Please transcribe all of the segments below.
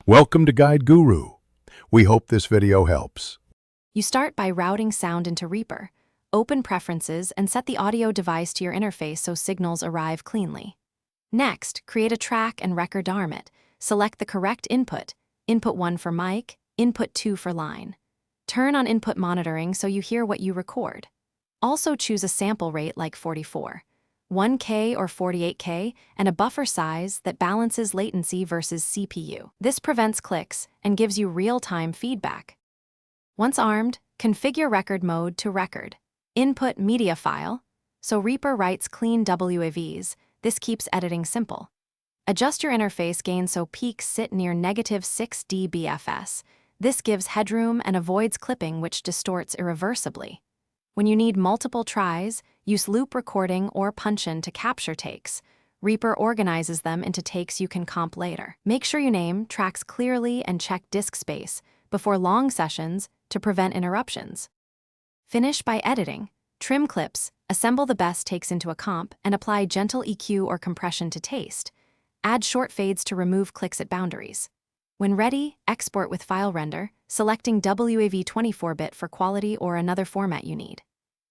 Welcome to Guide Guru. We hope this video helps. You start by routing sound into Reaper. Open Preferences and set the audio device to your interface so signals arrive cleanly. Next, create a track and record arm it. Select the correct input, input 1 for mic, input 2 for line. Turn on input monitoring so you hear what you record. Also choose a sample rate like 44, 1K or 48K, and a buffer size that balances latency versus CPU. This prevents clicks and gives you real-time feedback. Once armed, configure record mode to record. Input media file, so Reaper writes clean WAVs. This keeps editing simple. Adjust your interface gain so peaks sit near -6 dBFS. This gives headroom and avoids clipping, which distorts irreversibly. When you need multiple tries, use loop recording or punch-in to capture takes. Reaper organizes them into takes you can comp later. Make sure you name tracks clearly and check disk space before long sessions to prevent interruptions. Finish by editing. Trim clips, assemble the best takes into a comp, and apply gentle EQ or compression to taste. Add short fades to remove clicks at boundaries. When ready, export with file render, selecting WAV 24-bit for quality or another format you need.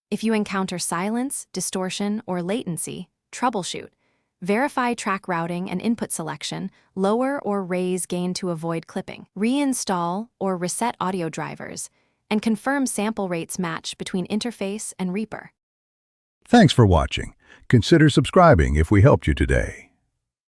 If you encounter silence, distortion, or latency, troubleshoot. Verify track routing and input selection, lower or raise gain to avoid clipping. Reinstall or reset audio drivers, and confirm sample rates match between interface and Reaper. Thanks for watching. Consider subscribing if we helped you today.